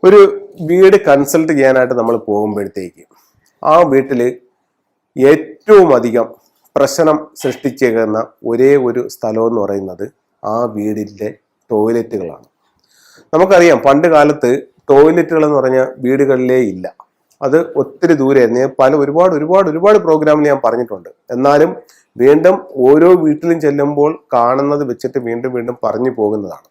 ഒരു വീട് കൺസൾട്ട് ചെയ്യാനായിട്ട് നമ്മൾ പോകുമ്പോഴത്തേക്ക് ആ വീട്ടിൽ ഏറ്റവും അധികം പ്രശ്നം സൃഷ്ടിച്ചേക്കുന്ന ഒരേ ഒരു സ്ഥലം എന്ന് പറയുന്നത് ആ വീടിൻ്റെ ടോയ്ലറ്റുകളാണ്. നമുക്കറിയാം പണ്ട് കാലത്ത് ടോയ്ലറ്റുകൾ എന്ന് പറഞ്ഞ വീടുകളിലേ ഇല്ല. അത് ഒത്തിരി ദൂരെയായിരുന്നു. ഒരുപാട് ഒരുപാട് ഒരുപാട് പ്രോഗ്രാമിൽ ഞാൻ പറഞ്ഞിട്ടുണ്ട്. എന്നാലും വീണ്ടും ഓരോ വീട്ടിലും ചെല്ലുമ്പോൾ കാണുന്നത് വെച്ചിട്ട് വീണ്ടും വീണ്ടും പറഞ്ഞു പോകുന്നതാണ്.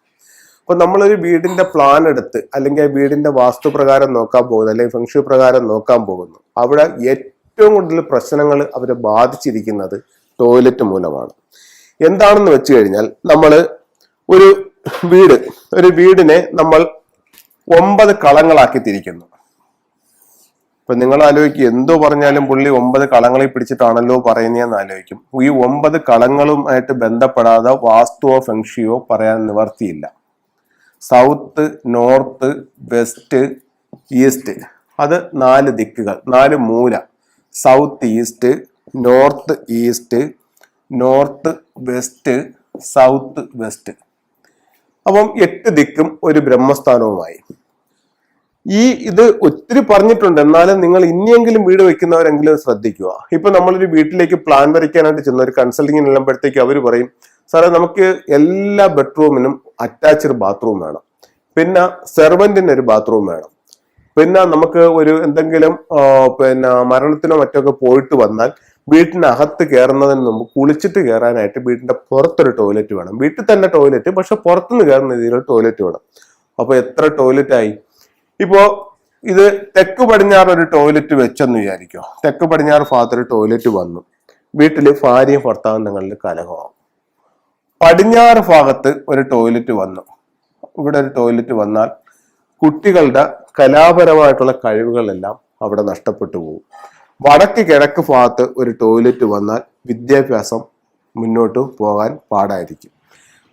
അപ്പൊ നമ്മളൊരു വീടിന്റെ പ്ലാൻ എടുത്ത് അല്ലെങ്കിൽ ആ വീടിന്റെ വാസ്തുപ്രകാരം നോക്കാൻ പോകുന്നു, അല്ലെങ്കിൽ ഫെങ്ഷു പ്രകാരം നോക്കാൻ പോകുന്നു. അവിടെ ഏറ്റവും കൂടുതൽ പ്രശ്നങ്ങൾ അവരെ ബാധിച്ചിരിക്കുന്നത് ടോയ്ലറ്റ് മൂലമാണ്. എന്താണെന്ന് വെച്ച് കഴിഞ്ഞാൽ നമ്മൾ ഒരു വീടിനെ നമ്മൾ 9 കളങ്ങളാക്കി തിരിക്കുന്നു. ഇപ്പൊ നിങ്ങൾ ആലോചിക്കും, എന്തോ പറഞ്ഞാലും പുള്ളി 9 കളങ്ങളിൽ പിടിച്ചിട്ടാണല്ലോ പറയുന്നതെന്ന് ആലോചിക്കും. ഈ 9 കളങ്ങളുമായിട്ട് ബന്ധപ്പെടാതെ വാസ്തുവോ ഫെങ്ഷിയോ പറയാൻ നിവർത്തിയില്ല. സൗത്ത്, നോർത്ത്, വെസ്റ്റ്, ഈസ്റ്റ്, അത് 4 ദിക്കുകൾ, 4 മൂല. South east, north east, north west, south west. അപ്പം 8 ദിക്കും ഒരു ബ്രഹ്മസ്ഥാനവുമായി. ഇത് ഒത്തിരി പറഞ്ഞിട്ടുണ്ട്. എന്നാലും നിങ്ങൾ ഇനിയെങ്കിലും വീട് വെക്കുന്നവരെങ്കിലും ശ്രദ്ധിക്കുക. ഇപ്പൊ നമ്മളൊരു വീട്ടിലേക്ക് പ്ലാൻ വരയ്ക്കാനായിട്ട് ചെന്ന ഒരു കൺസൾട്ടിങ്ങിന് ചെല്ലുമ്പോഴത്തേക്ക് അവർ പറയും, സാറേ നമുക്ക് എല്ലാ ബെഡ്റൂമിനും അറ്റാച്ച്ഡ് ബാത്റൂം വേണം, പിന്നെ സെർവന്റിന് ഒരു ബാത്റൂം വേണം, പിന്നെ നമുക്ക് ഒരു എന്തെങ്കിലും മരണത്തിനോ മറ്റൊക്കെ പോയിട്ട് വന്നാൽ വീട്ടിനകത്ത് കയറുന്നതിന് മുമ്പ് കുളിച്ചിട്ട് കയറാനായിട്ട് വീടിന്റെ പുറത്തൊരു ടോയ്ലറ്റ് വേണം. വീട്ടിൽ തന്നെ ടോയ്ലറ്റ്, പക്ഷെ പുറത്തുനിന്ന് കയറുന്ന രീതിയിൽ ടോയ്ലറ്റ് വേണം. അപ്പൊ എത്ര ടോയ്ലറ്റ് ആയി? ഇപ്പോ ഇത് തെക്ക് പടിഞ്ഞാറ് ഒരു ടോയ്ലറ്റ് വെച്ചെന്ന് വിചാരിക്കോ. തെക്ക് പടിഞ്ഞാറ് ഭാഗത്ത് ഒരു ടോയ്ലറ്റ് വന്നു, വീട്ടില് ഭാര്യയും ഭർത്താവും തങ്ങളിൽ കലഹമാവും. പടിഞ്ഞാറ് ഭാഗത്ത് ഒരു ടോയ്ലറ്റ് വന്നു, ഇവിടെ ഒരു ടോയ്ലറ്റ് വന്നാൽ കുട്ടികളുടെ കലാപരമായിട്ടുള്ള കഴിവുകളെല്ലാം അവിടെ നഷ്ടപ്പെട്ടു പോകും. വടക്ക് കിഴക്ക് ഭാഗത്ത് ഒരു ടോയ്ലറ്റ് വന്നാൽ വിദ്യാഭ്യാസം മുന്നോട്ട് പോകാൻ പാടായിരിക്കും.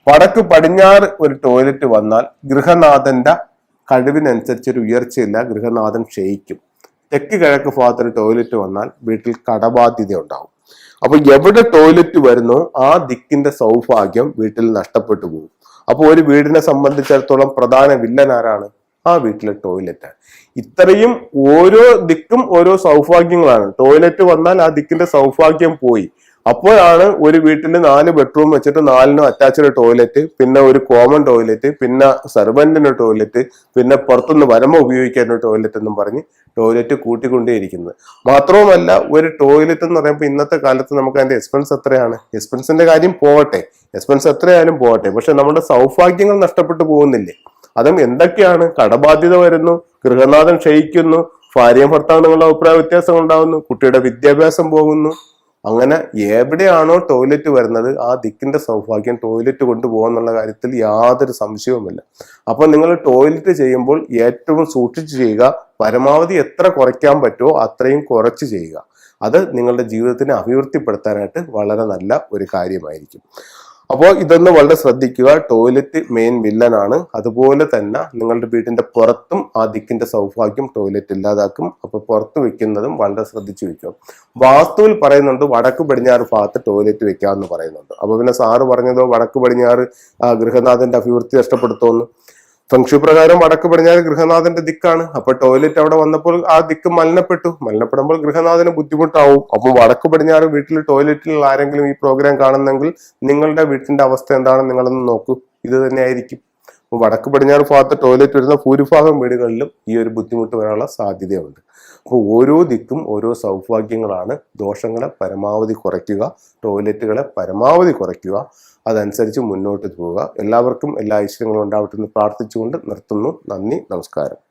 വടക്ക് പടിഞ്ഞാറ് ഒരു ടോയ്ലറ്റ് വന്നാൽ ഗൃഹനാഥന്റെ കഴിവിനനുസരിച്ചൊരു ഉയർച്ചയില്ല, ഗൃഹനാഥൻ ക്ഷയിക്കും. തെക്ക് കിഴക്ക് ഭാഗത്തൊരു ടോയ്ലറ്റ് വന്നാൽ വീട്ടിൽ കടബാധ്യത ഉണ്ടാവും. അപ്പൊ എവിടെ ടോയ്ലറ്റ് വരുന്നോ ആ ദിക്കിന്റെ സൗഭാഗ്യം വീട്ടിൽ നഷ്ടപ്പെട്ടു പോകും. അപ്പൊ ഒരു വീടിനെ സംബന്ധിച്ചിടത്തോളം പ്രധാന വില്ലൻ ആരാണ്? ആ വീട്ടിലെ ടോയ്ലറ്റ്. ഇത്രയും ഓരോ ദിക്കും ഓരോ സൗഭാഗ്യങ്ങളാണ്. ടോയ്ലറ്റ് വന്നാൽ ആ ദിക്കിന്റെ സൗഭാഗ്യം പോയി. അപ്പോഴാണ് ഒരു വീട്ടിൽ 4 ബെഡ്റൂം വെച്ചിട്ട് 4നും അറ്റാച്ച്ഡ് ടോയ്ലറ്റ്, പിന്നെ ഒരു കോമൺ ടോയ്ലറ്റ്, പിന്നെ സെർവന്റിന്റെ ടോയ്ലറ്റ്, പിന്നെ പുറത്തുനിന്ന് വരുമ്പോൾ ഉപയോഗിക്കാൻ ഒരു ടോയ്ലറ്റ് എന്നും പറഞ്ഞ് ടോയ്ലറ്റ് കൂട്ടിക്കൊണ്ടേയിരിക്കുന്നത്. മാത്രവുമല്ല, ഒരു ടോയ്ലറ്റ് എന്ന് പറയുമ്പോൾ ഇന്നത്തെ കാലത്ത് നമുക്ക് അതിന്റെ എക്സ്പെൻസ് എത്രയാണ്? എക്സ്പെൻസിന്റെ കാര്യം പോകട്ടെ, എക്സ്പെൻസ് എത്രയായാലും പോകട്ടെ, പക്ഷെ നമ്മുടെ സൗഭാഗ്യങ്ങൾ നഷ്ടപ്പെട്ടു പോകുന്നില്ലേ? അതും എന്തൊക്കെയാണ്? കടബാധ്യത വരുന്നു, ഗൃഹനാഥൻ ക്ഷയിക്കുന്നു, ഭാര്യയും ഭർത്താവും തങ്ങളുടെ അഭിപ്രായ വ്യത്യാസം ഉണ്ടാവുന്നു, കുട്ടിയുടെ വിദ്യാഭ്യാസം പോകുന്നു. അങ്ങനെ എവിടെയാണോ ടോയ്ലറ്റ് വരുന്നത് ആ ദിക്കിന്റെ സൗഭാഗ്യം ടോയ്ലറ്റ് കൊണ്ടുപോകുന്നുള്ള കാര്യത്തിൽ യാതൊരു സംശയവുമില്ല. അപ്പൊ നിങ്ങൾ ടോയ്ലറ്റ് ചെയ്യുമ്പോൾ ഏറ്റവും സൂക്ഷിച്ച് ചെയ്യുക. പരമാവധി എത്ര കുറയ്ക്കാൻ പറ്റുമോ അത്രയും കുറച്ച് ചെയ്യുക. അത് നിങ്ങളുടെ ജീവിതത്തിനെ അഭിവൃദ്ധിപ്പെടുത്താനായിട്ട് വളരെ നല്ല ഒരു കാര്യമായിരിക്കും. അപ്പോൾ ഇതൊന്ന് വളരെ ശ്രദ്ധിക്കുക. ടോയ്ലറ്റ് മെയിൻ വില്ലനാണ്. അതുപോലെ തന്നെ നിങ്ങളുടെ വീടിന്റെ പുറത്തും ആ ദിക്കിന്റെ സൗഭാഗ്യം ടോയ്ലറ്റ് ഇല്ലാതാക്കും. അപ്പൊ പുറത്ത് വെക്കുന്നതും വളരെ ശ്രദ്ധിച്ചു വെക്കുക. വാസ്തുവിൽ പറയുന്നുണ്ട് വടക്ക് പടിഞ്ഞാറ് ഭാഗത്ത് ടോയ്ലറ്റ് വെക്കാമെന്ന് പറയുന്നുണ്ട്. അപ്പൊ പിന്നെ സാറ് പറഞ്ഞതോ വടക്ക് പടിഞ്ഞാറ് ഗൃഹനാഥന്റെ അഭിവൃദ്ധി നഷ്ടപ്പെടുത്തുമെന്ന്. ഫെങ്ഷു പ്രകാരം വടക്ക് പടിഞ്ഞാറ് ഗൃഹനാഥന്റെ ദിക്കാണ്. അപ്പൊ ടോയ്ലറ്റ് അവിടെ വന്നപ്പോൾ ആ ദിക്ക് മലിനപ്പെടുമ്പോൾ ഗൃഹനാഥന് ബുദ്ധിമുട്ടാവും. അപ്പൊ വടക്ക് പടിഞ്ഞാറ് വീട്ടിൽ ടോയ്ലറ്റിൽ ആരെങ്കിലും ഈ പ്രോഗ്രാം കാണുന്നെങ്കിൽ നിങ്ങളുടെ വീട്ടിന്റെ അവസ്ഥ എന്താണെന്ന് നിങ്ങളൊന്ന് നോക്കൂ. ഇത് തന്നെ ആയിരിക്കും. വടക്ക് പടിഞ്ഞാറ് ഭാഗത്ത് ടോയ്ലറ്റ് വരുന്ന ഭൂരിഭാഗം വീടുകളിലും ഈ ഒരു ബുദ്ധിമുട്ട് വരാനുള്ള സാധ്യതയുണ്ട്. അപ്പോൾ ഓരോ ദിക്കും ഓരോ സൗഭാഗ്യങ്ങളാണ്. ദോഷങ്ങളെ പരമാവധി കുറയ്ക്കുക, ടോയ്ലറ്റുകളെ പരമാവധി കുറയ്ക്കുക, അതനുസരിച്ച് മുന്നോട്ട് പോവുക. എല്ലാവർക്കും എല്ലാ ഐശ്വര്യങ്ങളും ഉണ്ടാവട്ടെ എന്ന് പ്രാർത്ഥിച്ചുകൊണ്ട് നിർത്തുന്നു. നന്ദി, നമസ്കാരം.